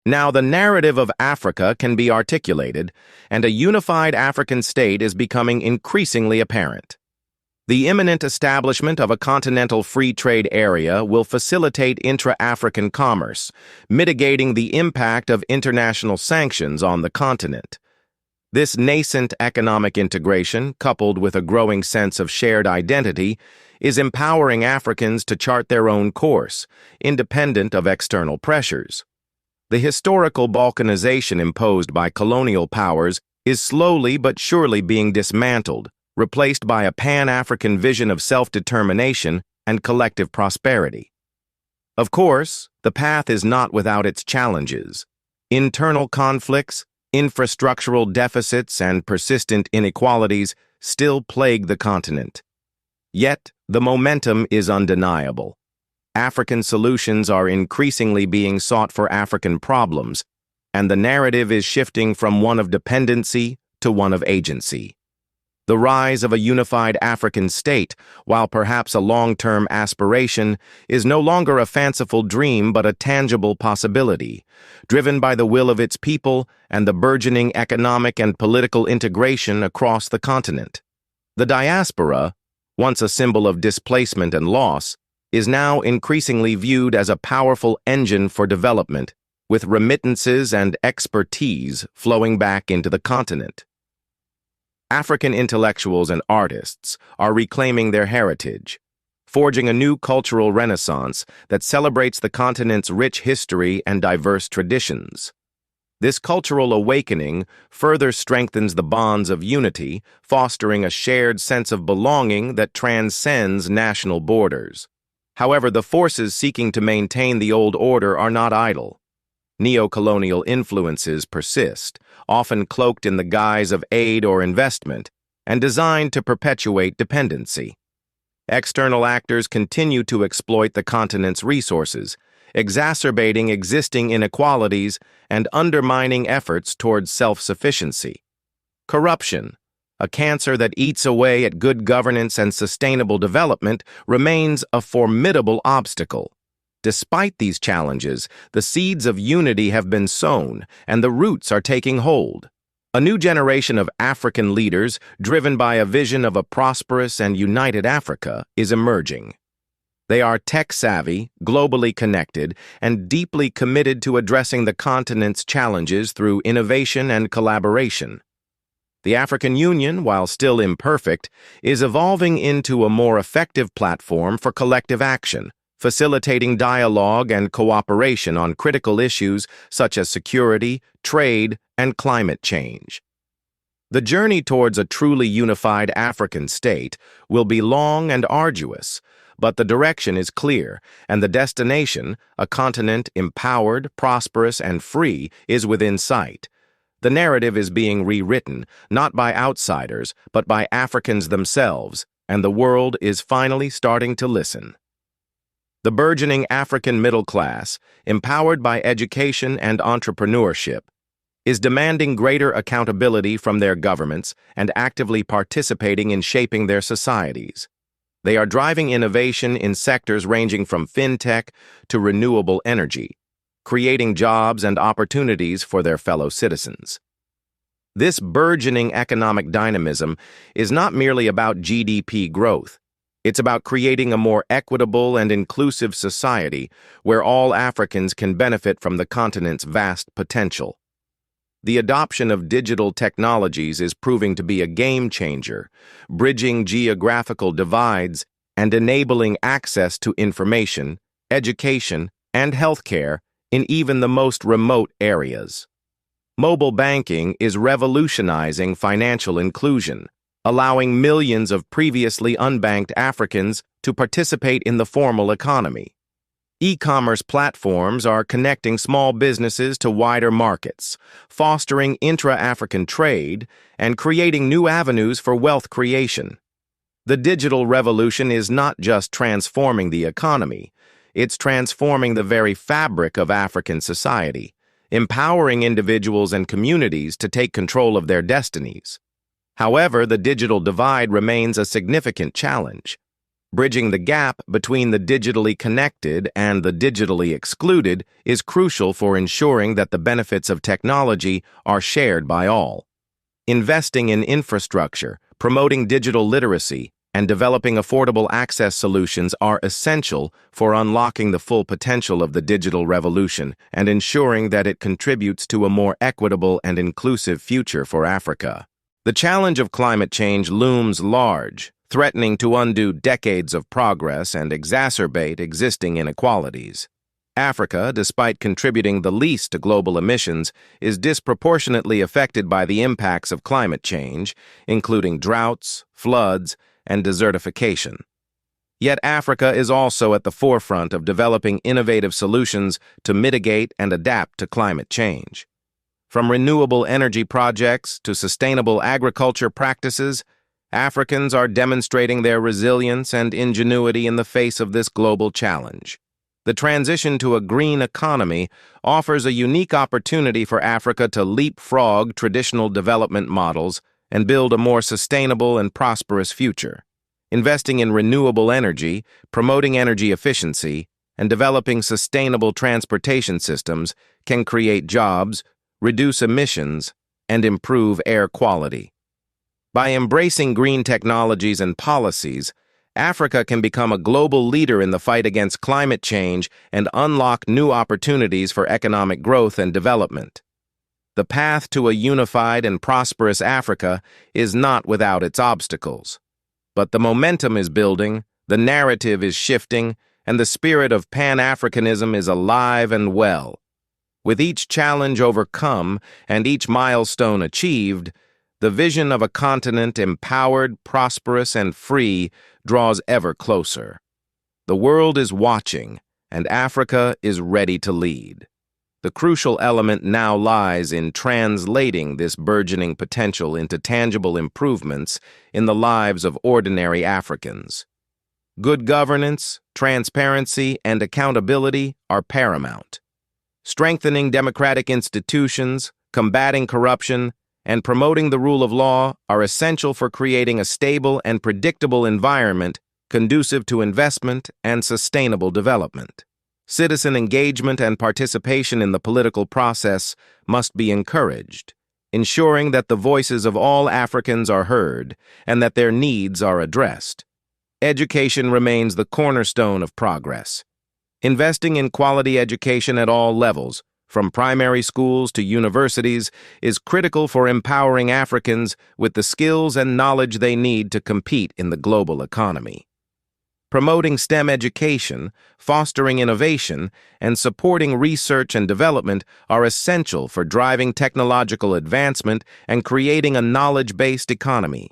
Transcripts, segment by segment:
Now, the narrative of Africa can be articulated, and a unified African state is becoming increasingly apparent. The imminent establishment of a continental free trade area will facilitate intra-African commerce, mitigating the impact of international sanctions on the continent. This nascent economic integration, coupled with a growing sense of shared identity, is empowering Africans to chart their own course, independent of external pressures. The historical balkanization imposed by colonial powers is slowly but surely being dismantled, replaced by a Pan-African vision of self-determination and collective prosperity. Of course, the path is not without its challenges. Internal conflicts, infrastructural deficits, and persistent inequalities still plague the continent. Yet, the momentum is undeniable. African solutions are increasingly being sought for African problems, and the narrative is shifting from one of dependency to one of agency. The rise of a unified African state, while perhaps a long-term aspiration, is no longer a fanciful dream but a tangible possibility, driven by the will of its people and the burgeoning economic and political integration across the continent. The diaspora, once a symbol of displacement and loss, is now increasingly viewed as a powerful engine for development, with remittances and expertise flowing back into the continent. African intellectuals and artists are reclaiming their heritage, forging a new cultural renaissance that celebrates the continent's rich history and diverse traditions. This cultural awakening further strengthens the bonds of unity, fostering a shared sense of belonging that transcends national borders. However, the forces seeking to maintain the old order are not idle. Neo-colonial influences persist, often cloaked in the guise of aid or investment, and designed to perpetuate dependency. External actors continue to exploit the continent's resources, exacerbating existing inequalities and undermining efforts towards self-sufficiency. Corruption, a cancer that eats away at good governance and sustainable development, remains a formidable obstacle. Despite these challenges, the seeds of unity have been sown, and the roots are taking hold. A new generation of African leaders, driven by a vision of a prosperous and united Africa, is emerging. They are tech-savvy, globally connected, and deeply committed to addressing the continent's challenges through innovation and collaboration. The African Union, while still imperfect, is evolving into a more effective platform for collective action, facilitating dialogue and cooperation on critical issues such as security, trade, and climate change. The journey towards a truly unified African state will be long and arduous, but the direction is clear, and the destination, a continent empowered, prosperous, and free, is within sight. The narrative is being rewritten, not by outsiders, but by Africans themselves, and the world is finally starting to listen. The burgeoning African middle class, empowered by education and entrepreneurship, is demanding greater accountability from their governments and actively participating in shaping their societies. They are driving innovation in sectors ranging from fintech to renewable energy, creating jobs and opportunities for their fellow citizens. This burgeoning economic dynamism is not merely about GDP growth. It's about creating a more equitable and inclusive society where all Africans can benefit from the continent's vast potential. The adoption of digital technologies is proving to be a game changer, bridging geographical divides and enabling access to information, education, and healthcare in even the most remote areas. Mobile banking is revolutionizing financial inclusion, allowing millions of previously unbanked Africans to participate in the formal economy. E-commerce platforms are connecting small businesses to wider markets, fostering intra-African trade, and creating new avenues for wealth creation. The digital revolution is not just transforming the economy, it's transforming the very fabric of African society, empowering individuals and communities to take control of their destinies. However, the digital divide remains a significant challenge. Bridging the gap between the digitally connected and the digitally excluded is crucial for ensuring that the benefits of technology are shared by all. Investing in infrastructure, promoting digital literacy, and developing affordable access solutions are essential for unlocking the full potential of the digital revolution and ensuring that it contributes to a more equitable and inclusive future for Africa. The challenge of climate change looms large, threatening to undo decades of progress and exacerbate existing inequalities. Africa, despite contributing the least to global emissions, is disproportionately affected by the impacts of climate change, including droughts, floods, and desertification. Yet Africa is also at the forefront of developing innovative solutions to mitigate and adapt to climate change. From renewable energy projects to sustainable agriculture practices, Africans are demonstrating their resilience and ingenuity in the face of this global challenge. The transition to a green economy offers a unique opportunity for Africa to leapfrog traditional development models and build a more sustainable and prosperous future. Investing in renewable energy, promoting energy efficiency, and developing sustainable transportation systems can create jobs, reduce emissions, and improve air quality. By embracing green technologies and policies, Africa can become a global leader in the fight against climate change and unlock new opportunities for economic growth and development. The path to a unified and prosperous Africa is not without its obstacles. But the momentum is building, the narrative is shifting, and the spirit of Pan-Africanism is alive and well. With each challenge overcome and each milestone achieved, the vision of a continent empowered, prosperous, and free draws ever closer. The world is watching, and Africa is ready to lead. The crucial element now lies in translating this burgeoning potential into tangible improvements in the lives of ordinary Africans. Good governance, transparency, and accountability are paramount. Strengthening democratic institutions, combating corruption, and promoting the rule of law are essential for creating a stable and predictable environment conducive to investment and sustainable development. Citizen engagement and participation in the political process must be encouraged, ensuring that the voices of all Africans are heard and that their needs are addressed. Education remains the cornerstone of progress. Investing in quality education at all levels, from primary schools to universities, is critical for empowering Africans with the skills and knowledge they need to compete in the global economy. Promoting STEM education, fostering innovation, and supporting research and development are essential for driving technological advancement and creating a knowledge-based economy.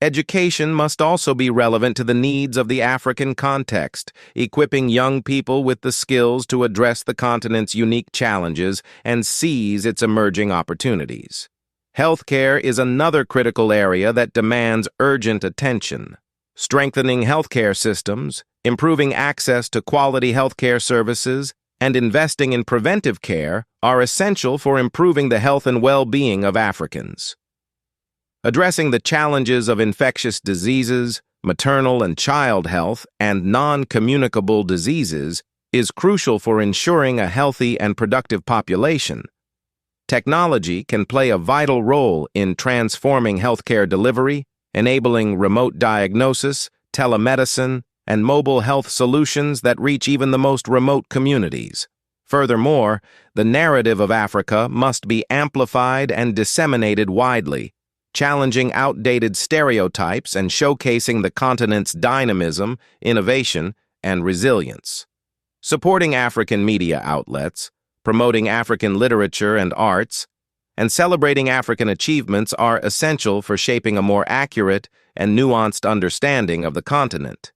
Education must also be relevant to the needs of the African context, equipping young people with the skills to address the continent's unique challenges and seize its emerging opportunities. Healthcare is another critical area that demands urgent attention. Strengthening healthcare systems, improving access to quality healthcare services, and investing in preventive care are essential for improving the health and well-being of Africans. Addressing the challenges of infectious diseases, maternal and child health, and non-communicable diseases is crucial for ensuring a healthy and productive population. Technology can play a vital role in transforming healthcare delivery, enabling remote diagnosis, telemedicine, and mobile health solutions that reach even the most remote communities. Furthermore, the narrative of Africa must be amplified and disseminated widely, challenging outdated stereotypes and showcasing the continent's dynamism, innovation, and resilience. Supporting African media outlets, promoting African literature and arts, and celebrating African achievements are essential for shaping a more accurate and nuanced understanding of the continent.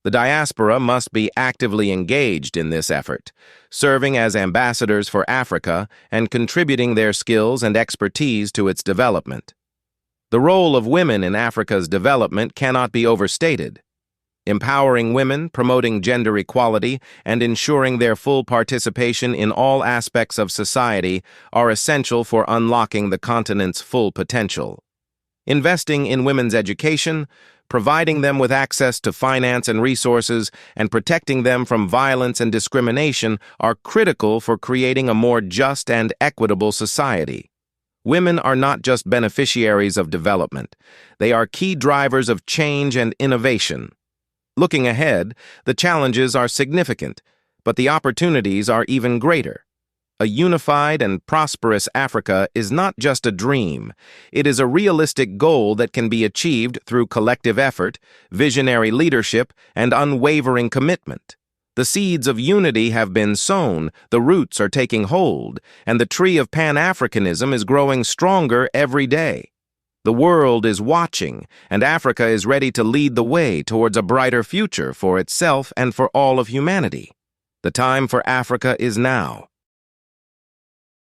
The diaspora must be actively engaged in this effort, serving as ambassadors for Africa and contributing their skills and expertise to its development. The role of women in Africa's development cannot be overstated. Empowering women, promoting gender equality, and ensuring their full participation in all aspects of society are essential for unlocking the continent's full potential. Investing in women's education, providing them with access to finance and resources, and protecting them from violence and discrimination are critical for creating a more just and equitable society. Women are not just beneficiaries of development. They are key drivers of change and innovation. Looking ahead, the challenges are significant, but the opportunities are even greater. A unified and prosperous Africa is not just a dream. It is a realistic goal that can be achieved through collective effort, visionary leadership, and unwavering commitment. The seeds of unity have been sown, the roots are taking hold, and the tree of Pan-Africanism is growing stronger every day. The world is watching, and Africa is ready to lead the way towards a brighter future for itself and for all of humanity. The time for Africa is now.